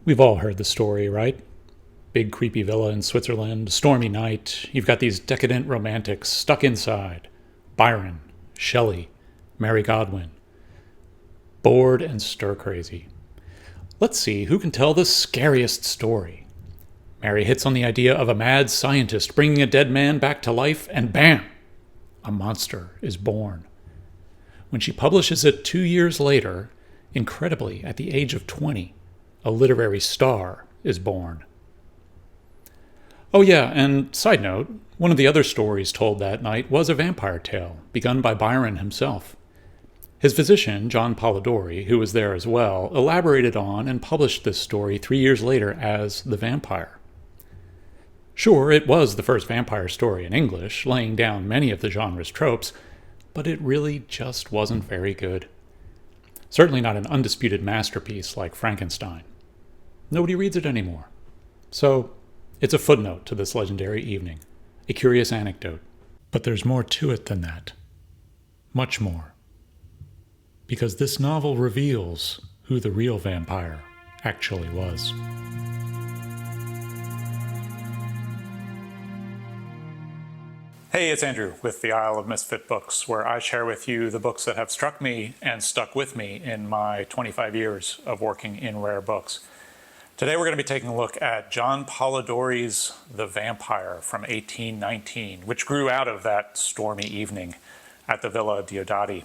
We've all heard the story, right? Big creepy villa in Switzerland, stormy night, you've got these decadent romantics stuck inside. Byron, Shelley, Mary Godwin. Bored and stir-crazy. Let's see who can tell the scariest story. Mary hits on the idea of a mad scientist bringing a dead man back to life, and bam! A monster is born. When she publishes it 2 years later, incredibly, at the age of 20, a literary star is born. Oh yeah, and side note, one of the other stories told that night was a vampire tale, begun by Byron himself. His physician, John Polidori, who was there as well, elaborated on and published this story 3 years later as The Vampire. Sure, it was the first vampire story in English, laying down many of the genre's tropes, but it really just wasn't very good. Certainly not an undisputed masterpiece like Frankenstein. Nobody reads it anymore. So, it's a footnote to this legendary evening, a curious anecdote. But there's more to it than that. Much more. Because this novel reveals who the real vampire actually was. Hey, it's Andrew with the Isle of Misfit Books, where I share with you the books that have struck me and stuck with me in my 25 years of working in rare books. Today we're going to be taking a look at John Polidori's The Vampire from 1819, which grew out of that stormy evening at the Villa Diodati.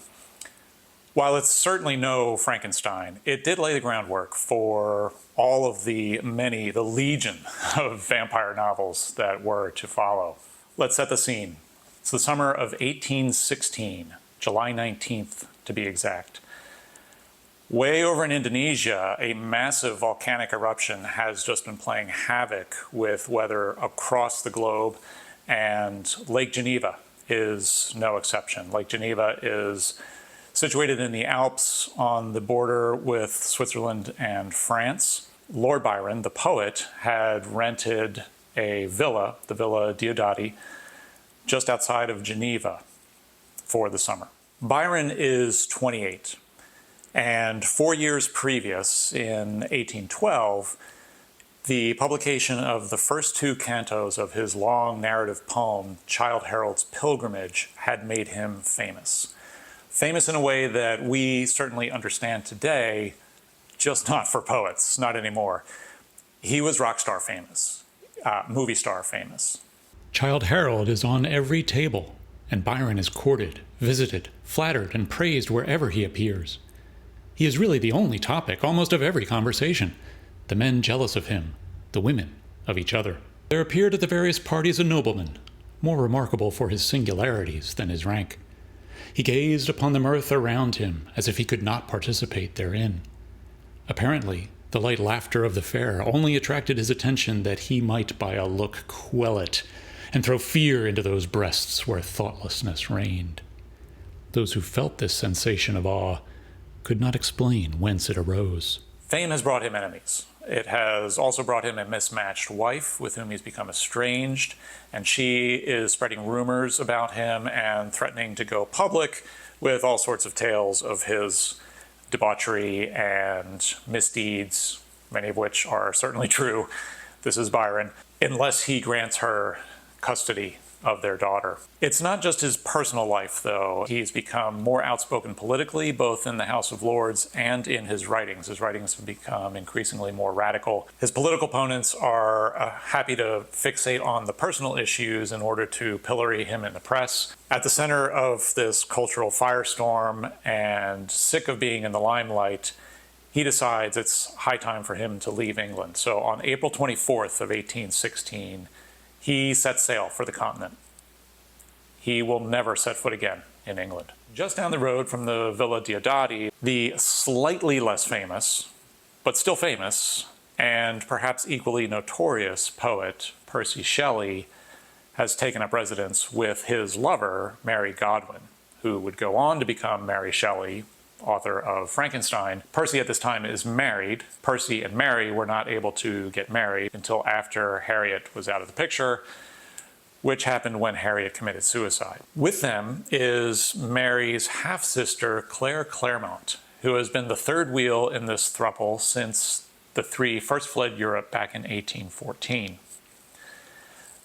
While it's certainly no Frankenstein, it did lay the groundwork for all of the legion of vampire novels that were to follow. Let's set the scene. It's the summer of 1816, July 19th to be exact. Way over in Indonesia, a massive volcanic eruption has just been playing havoc with weather across the globe, and Lake Geneva is no exception. Lake Geneva is situated in the Alps on the border with Switzerland and France. Lord Byron, the poet, had rented a villa, the Villa Diodati, just outside of Geneva for the summer. Byron is 28, and 4 years previous, in 1812, the publication of the first two cantos of his long narrative poem, Childe Harold's Pilgrimage, had made him famous. Famous in a way that we certainly understand today, just not for poets, not anymore. He was rock star famous. Movie star famous. Childe Harold is on every table, and Byron is courted, visited, flattered, and praised wherever he appears. He is really the only topic almost of every conversation. The men jealous of him, the women of each other. There appeared at the various parties a nobleman, more remarkable for his singularities than his rank. He gazed upon the mirth around him as if he could not participate therein. Apparently, the light laughter of the fair only attracted his attention that he might by a look quell it, and throw fear into those breasts where thoughtlessness reigned. Those who felt this sensation of awe could not explain whence it arose. Fame has brought him enemies. It has also brought him a mismatched wife with whom he's become estranged, and she is spreading rumors about him and threatening to go public with all sorts of tales of his debauchery and misdeeds, many of which are certainly true. This is Byron, unless he grants her custody of their daughter. It's not just his personal life, though. He's become more outspoken politically, both in the House of Lords and in his writings. His writings have become increasingly more radical. His political opponents are happy to fixate on the personal issues in order to pillory him in the press. At the center of this cultural firestorm and sick of being in the limelight, he decides it's high time for him to leave England. So on April 24th of 1816, he sets sail for the continent. He will never set foot again in England. Just down the road from the Villa Diodati, the slightly less famous, but still famous, and perhaps equally notorious poet Percy Shelley has taken up residence with his lover, Mary Godwin, who would go on to become Mary Shelley, author of Frankenstein. Percy at this time is married. Percy and Mary were not able to get married until after Harriet was out of the picture, which happened when Harriet committed suicide. With them is Mary's half-sister, Claire Claremont, who has been the third wheel in this throuple since The three first fled Europe back in 1814.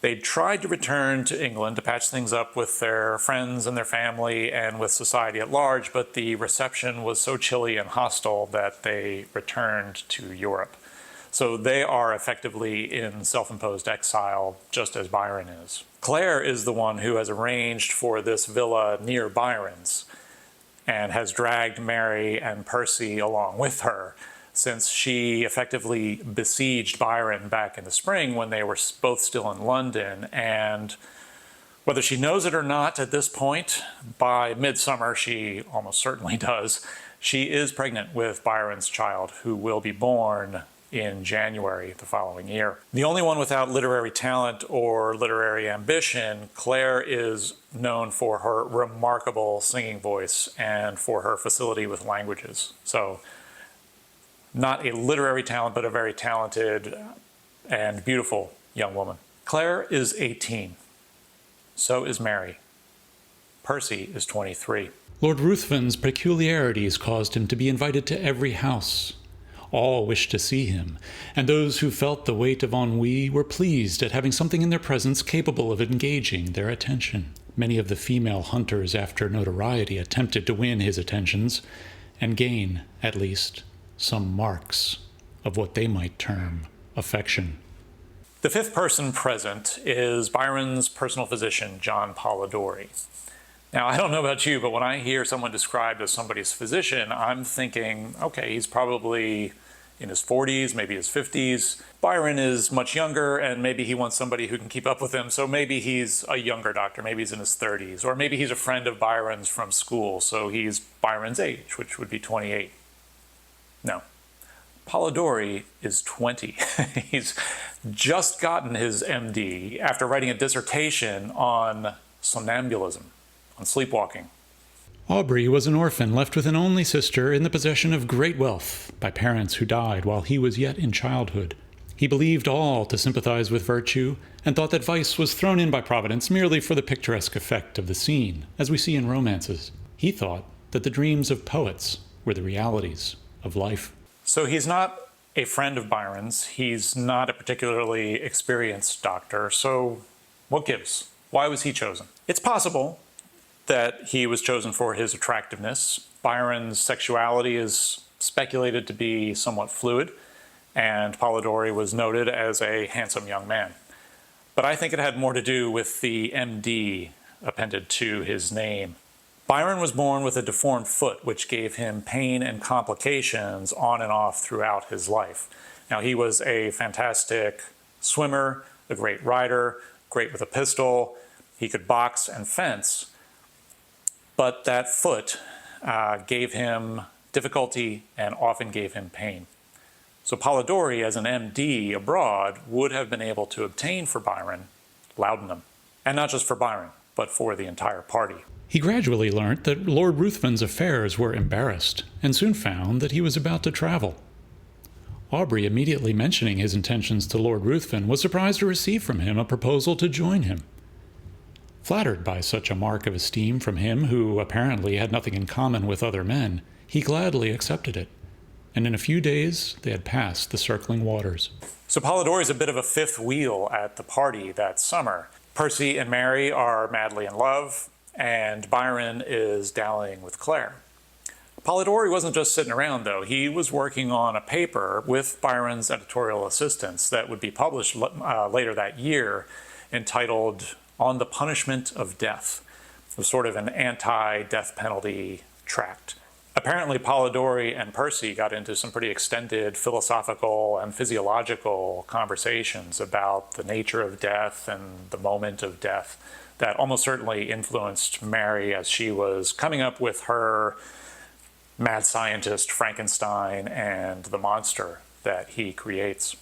They tried to return to England to patch things up with their friends and their family and with society at large, but the reception was so chilly and hostile that they returned to Europe. So they are effectively in self-imposed exile, just as Byron is. Claire is the one who has arranged for this villa near Byron's and has dragged Mary and Percy along with her, since she effectively besieged Byron back in the spring when they were both still in London. And whether she knows it or not at this point, by midsummer she almost certainly does, she is pregnant with Byron's child, who will be born in January the following year. The only one without literary talent or literary ambition, Claire is known for her remarkable singing voice and for her facility with languages. So not a literary talent, but a very talented and beautiful young woman. Claire is 18. So is Mary. Percy is 23. Lord Ruthven's peculiarities caused him to be invited to every house. All wished to see him, and those who felt the weight of ennui were pleased at having something in their presence capable of engaging their attention. Many of the female hunters after notoriety attempted to win his attentions, and gain, at least, some marks of what they might term affection. The fifth person present is Byron's personal physician, John Polidori. Now, I don't know about you, but when I hear someone described as somebody's physician, I'm thinking, okay, he's probably in his 40s, maybe his 50s. Byron is much younger, and maybe he wants somebody who can keep up with him, so maybe he's a younger doctor, maybe he's in his 30s, or maybe he's a friend of Byron's from school, so he's Byron's age, which would be 28. No. Polidori is 20. He's just gotten his MD after writing a dissertation on somnambulism, on sleepwalking. Aubrey was an orphan left with an only sister in the possession of great wealth by parents who died while he was yet in childhood. He believed all to sympathize with virtue and thought that vice was thrown in by Providence merely for the picturesque effect of the scene, as we see in romances. He thought that the dreams of poets were the realities of life. So he's not a friend of Byron's. He's not a particularly experienced doctor. So what gives? Why was he chosen? It's possible that he was chosen for his attractiveness. Byron's sexuality is speculated to be somewhat fluid, and Polidori was noted as a handsome young man. But I think it had more to do with the MD appended to his name. Byron was born with a deformed foot, which gave him pain and complications on and off throughout his life. Now, he was a fantastic swimmer, a great rider, great with a pistol. He could box and fence. But that foot gave him difficulty and often gave him pain. So Polidori, as an MD abroad, would have been able to obtain for Byron laudanum. And not just for Byron, but for the entire party. He gradually learnt that Lord Ruthven's affairs were embarrassed, and soon found that he was about to travel. Aubrey, immediately mentioning his intentions to Lord Ruthven, was surprised to receive from him a proposal to join him. Flattered by such a mark of esteem from him, who apparently had nothing in common with other men, he gladly accepted it, and in a few days they had passed the circling waters. So Polidori is a bit of a fifth wheel at the party that summer. Percy and Mary are madly in love, and Byron is dallying with Claire. Polidori wasn't just sitting around, though. He was working on a paper with Byron's editorial assistants that would be published later that year, entitled On the Punishment of Death. It was sort of an anti-death penalty tract. Apparently, Polidori and Percy got into some pretty extended philosophical and physiological conversations about the nature of death and the moment of death that almost certainly influenced Mary as she was coming up with her mad scientist Frankenstein and the monster that he creates.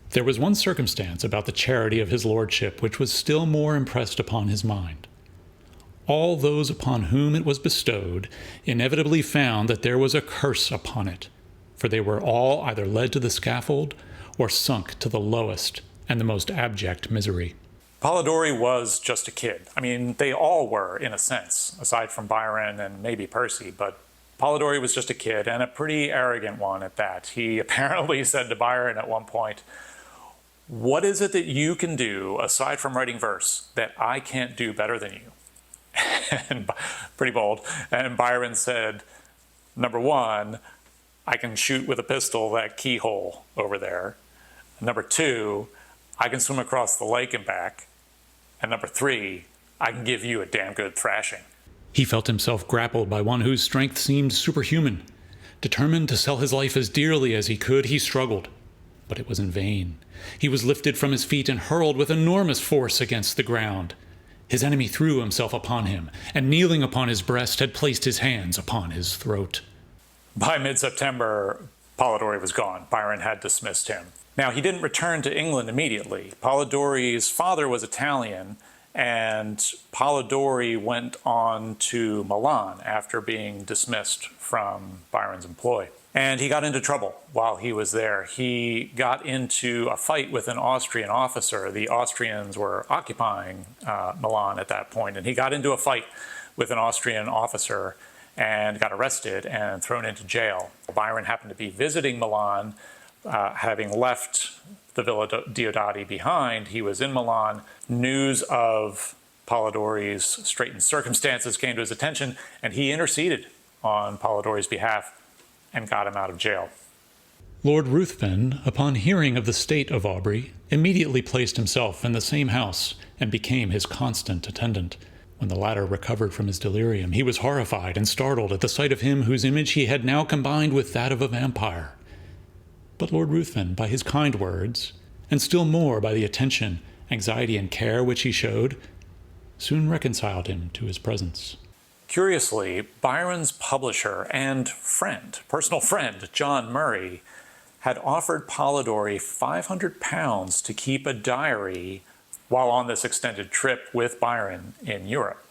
There was one circumstance about the charity of his lordship which was still more impressed upon his mind. All those upon whom it was bestowed inevitably found that there was a curse upon it, for they were all either led to the scaffold or sunk to the lowest and the most abject misery. Polidori was just a kid. I mean, they all were, in a sense, aside from Byron and maybe Percy, but Polidori was just a kid, and a pretty arrogant one at that. He apparently said to Byron at one point, "What is it that you can do, aside from writing verse, that I can't do better than you?" And pretty bold. And Byron said, "Number one, I can shoot with a pistol that keyhole over there. Number two, I can swim across the lake and back. And number three, I can give you a damn good thrashing." He felt himself grappled by one whose strength seemed superhuman. Determined to sell his life as dearly as he could, he struggled. But it was in vain. He was lifted from his feet and hurled with enormous force against the ground. His enemy threw himself upon him, and kneeling upon his breast, had placed his hands upon his throat. By mid-September, Polidori was gone. Byron had dismissed him. Now, he didn't return to England immediately. Polidori's father was Italian, and Polidori went on to Milan after being dismissed from Byron's employ. And he got into trouble while he was there. He got into a fight with an Austrian officer. The Austrians were occupying Milan at that point, and he got into a fight with an Austrian officer and got arrested and thrown into jail. Byron happened to be visiting Milan, having left the Villa Diodati behind. He was in Milan. News of Polidori's straitened circumstances came to his attention, and he interceded on Polidori's behalf and got him out of jail. Lord Ruthven, upon hearing of the state of Aubrey, immediately placed himself in the same house and became his constant attendant. When the latter recovered from his delirium, he was horrified and startled at the sight of him whose image he had now combined with that of a vampire. But Lord Ruthven, by his kind words, and still more by the attention, anxiety, and care which he showed, soon reconciled him to his presence. Curiously, Byron's publisher and friend, personal friend, John Murray, had offered Polidori £500 to keep a diary while on this extended trip with Byron in Europe.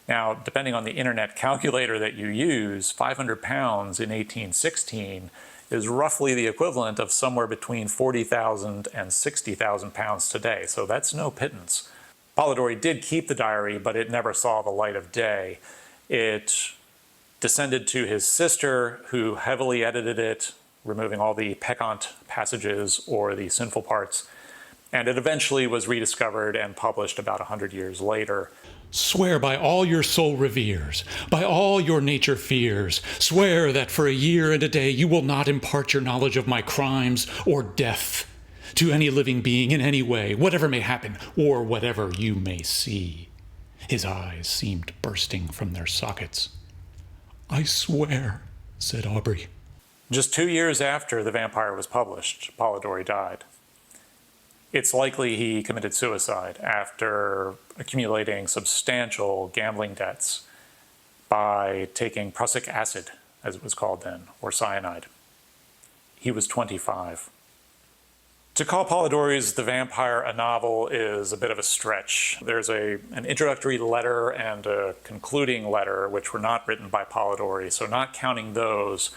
Now, depending on the internet calculator that you use, £500 in 1816 is roughly the equivalent of somewhere between £40,000 and £60,000 today, so that's no pittance. Polidori did keep the diary, but it never saw the light of day. It descended to his sister, who heavily edited it, removing all the peccant passages or the sinful parts, and it eventually was rediscovered and published about 100 years later. Swear by all your soul reveres, by all your nature fears, swear that for a year and a day you will not impart your knowledge of my crimes or death to any living being in any way, whatever may happen, or whatever you may see. His eyes seemed bursting from their sockets. "I swear," said Aubrey. Just 2 years after The Vampyre was published, Polidori died. It's likely he committed suicide after accumulating substantial gambling debts by taking prussic acid, as it was called then, or cyanide. He was 25. To call Polidori's The Vampyre a novel is a bit of a stretch. There's an introductory letter and a concluding letter, which were not written by Polidori, so not counting those,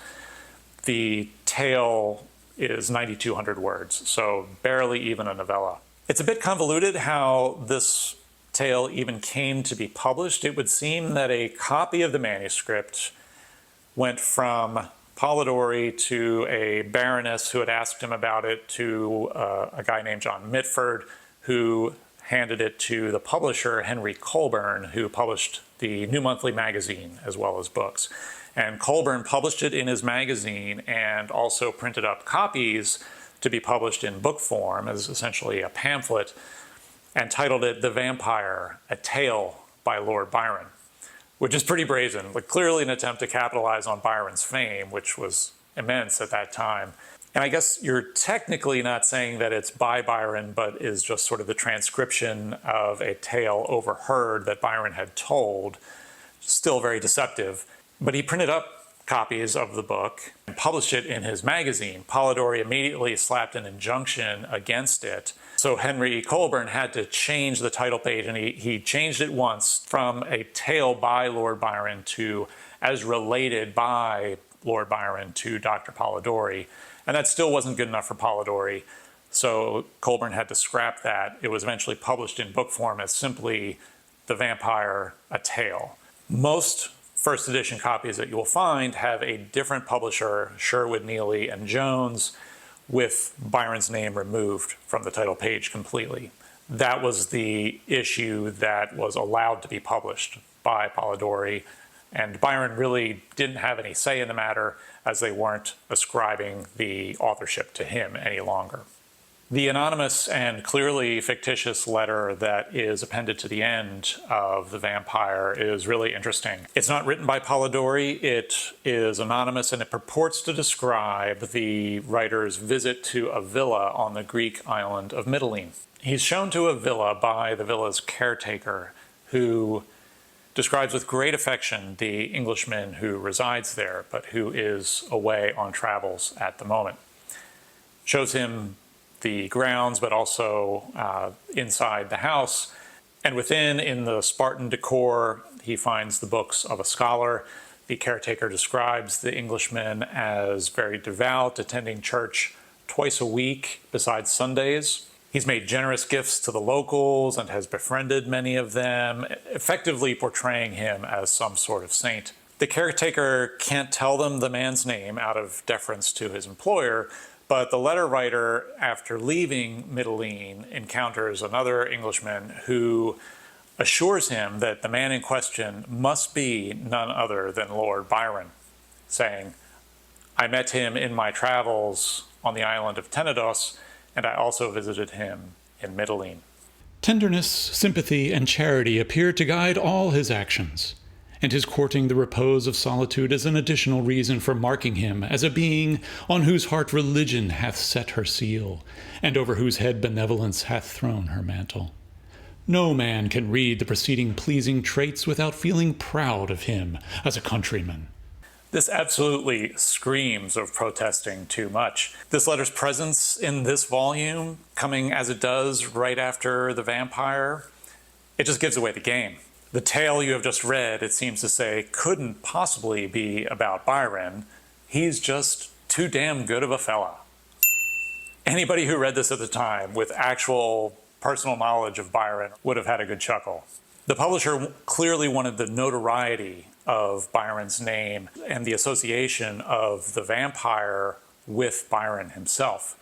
the tale is 9,200 words, so barely even a novella. It's a bit convoluted how this tale even came to be published. It would seem that a copy of the manuscript went from Polidori to a baroness who had asked him about it, to a guy named John Mitford, who handed it to the publisher, Henry Colburn, who published the New Monthly Magazine as well as books. And Colburn published it in his magazine and also printed up copies to be published in book form as essentially a pamphlet, and titled it The Vampyre, A Tale by Lord Byron, which is pretty brazen, but clearly an attempt to capitalize on Byron's fame, which was immense at that time. And I guess you're technically not saying that it's by Byron, but is just sort of the transcription of a tale overheard that Byron had told. Still very deceptive. But he printed up copies of the book and published it in his magazine. Polidori immediately slapped an injunction against it. So Henry Colburn had to change the title page, and he changed it once from A Tale by Lord Byron to As Related by Lord Byron to Dr. Polidori. And that still wasn't good enough for Polidori. So Colburn had to scrap that. It was eventually published in book form as simply The Vampyre, A Tale. Most first edition copies that you will find have a different publisher, Sherwood, Neely, and Jones, with Byron's name removed from the title page completely. That was the issue that was allowed to be published by Polidori, and Byron really didn't have any say in the matter, as they weren't ascribing the authorship to him any longer. The anonymous and clearly fictitious letter that is appended to the end of The Vampyre is really interesting. It's not written by Polidori, it is anonymous, and it purports to describe the writer's visit to a villa on the Greek island of Mytilene. He's shown to a villa by the villa's caretaker, who describes with great affection the Englishman who resides there, but who is away on travels at the moment. Shows him the grounds, but also inside the house. And within, in the Spartan decor, he finds the books of a scholar. The caretaker describes the Englishman as very devout, attending church twice a week besides Sundays. He's made generous gifts to the locals and has befriended many of them, effectively portraying him as some sort of saint. The caretaker can't tell them the man's name out of deference to his employer, but the letter writer, after leaving Mytilene, encounters another Englishman who assures him that the man in question must be none other than Lord Byron, saying, "I met him in my travels on the island of Tenedos, and I also visited him in Mytilene." Tenderness, sympathy, and charity appear to guide all his actions, and his courting the repose of solitude is an additional reason for marking him as a being on whose heart religion hath set her seal, and over whose head benevolence hath thrown her mantle. No man can read the preceding pleasing traits without feeling proud of him as a countryman. This absolutely screams of protesting too much. This letter's presence in this volume, coming as it does right after The Vampyre, it just gives away the game. The tale you have just read, it seems to say, couldn't possibly be about Byron. He's just too damn good of a fella. Anybody who read this at the time with actual personal knowledge of Byron would have had a good chuckle. The publisher clearly wanted the notoriety of Byron's name and the association of the Vampyre with Byron himself.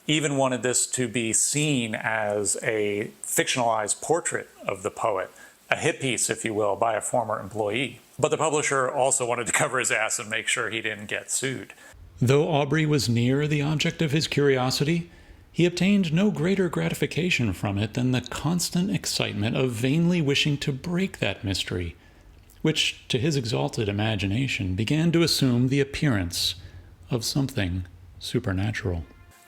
Even wanted this to be seen as a fictionalized portrait of the poet, a hit piece, if you will, by a former employee. But the publisher also wanted to cover his ass and make sure he didn't get sued. Though Aubrey was near the object of his curiosity, he obtained no greater gratification from it than the constant excitement of vainly wishing to break that mystery, which, to his exalted imagination, began to assume the appearance of something supernatural.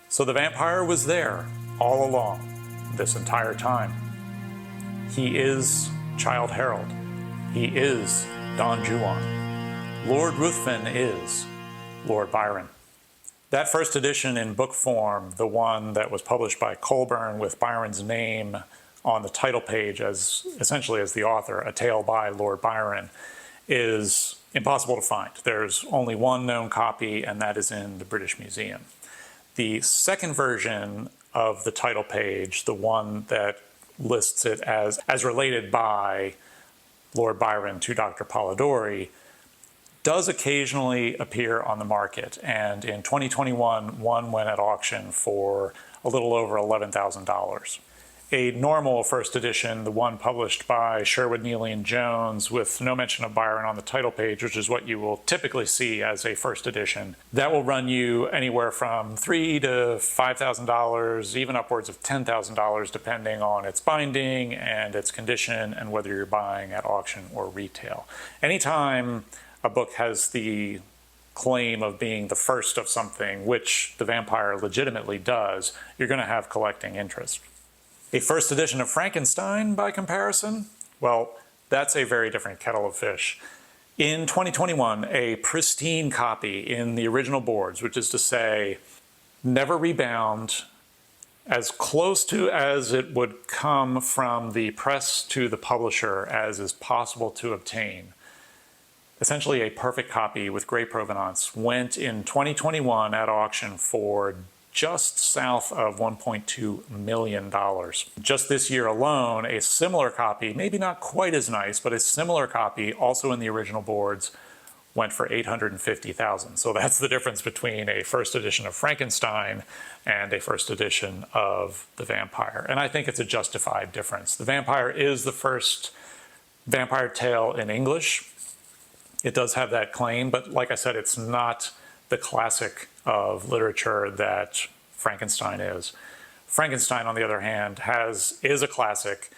So the Vampyre was there all along, this entire time. He is Childe Harold. He is Don Juan. Lord Ruthven is Lord Byron. That first edition in book form, the one that was published by Colburn with Byron's name on the title page as essentially as the author, A Tale by Lord Byron, is impossible to find. There's only one known copy, and that is in the British Museum. The second version of the title page, the one that lists it as related by Lord Byron to Dr. Polidori, does occasionally appear on the market, and in 2021, one went at auction for a little over $11,000. A normal first edition, the one published by Sherwood, Neely, and Jones, with no mention of Byron on the title page, which is what you will typically see as a first edition, that will run you anywhere from $3,000 to $5,000, even upwards of $10,000, depending on its binding and its condition and whether you're buying at auction or retail. Anytime a book has the claim of being the first of something, which The Vampyre legitimately does, you're going to have collecting interest. A first edition of Frankenstein, by comparison, well, that's a very different kettle of fish. In 2021, a pristine copy in the original boards, which is to say, never rebound, as close to as it would come from the press to the publisher as is possible to obtain. Essentially a perfect copy with great provenance, went in 2021 at auction for just south of $1.2 million. Just this year alone, a similar copy, maybe not quite as nice, but a similar copy, also in the original boards, went for $850,000. So that's the difference between a first edition of Frankenstein and a first edition of The Vampire. And I think it's a justified difference. The Vampire is the first vampire tale in English. It does have that claim, but like I said, it's not the classic of literature that Frankenstein is. Frankenstein, on the other hand, is a classic,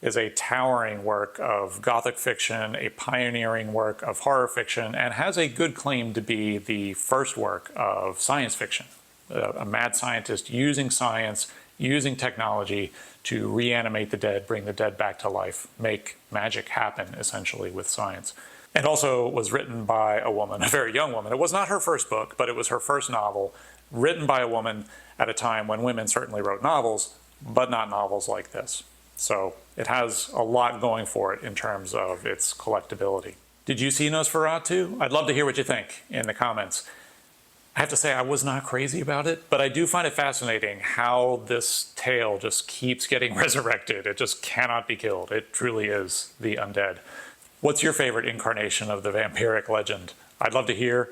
is a towering work of Gothic fiction, a pioneering work of horror fiction, and has a good claim to be the first work of science fiction. A mad scientist using science, using technology to reanimate the dead, bring the dead back to life, make magic happen, essentially, with science. And also was written by a woman, a very young woman. It was not her first book, but it was her first novel, written by a woman at a time when women certainly wrote novels, but not novels like this. So it has a lot going for it in terms of its collectability. Did you see Nosferatu? I'd love to hear what you think in the comments. I have to say I was not crazy about it, but I do find it fascinating how this tale just keeps getting resurrected. It just cannot be killed. It truly is the undead. What's your favorite incarnation of the vampiric legend? I'd love to hear,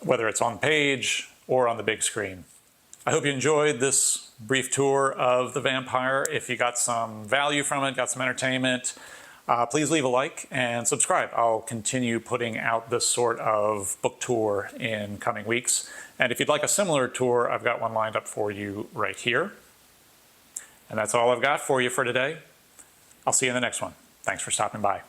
whether it's on page or on the big screen. I hope you enjoyed this brief tour of The Vampire. If you got some value from it, got some entertainment, please leave a like and subscribe. I'll continue putting out this sort of book tour in coming weeks. And if you'd like a similar tour, I've got one lined up for you right here. And that's all I've got for you for today. I'll see you in the next one. Thanks for stopping by.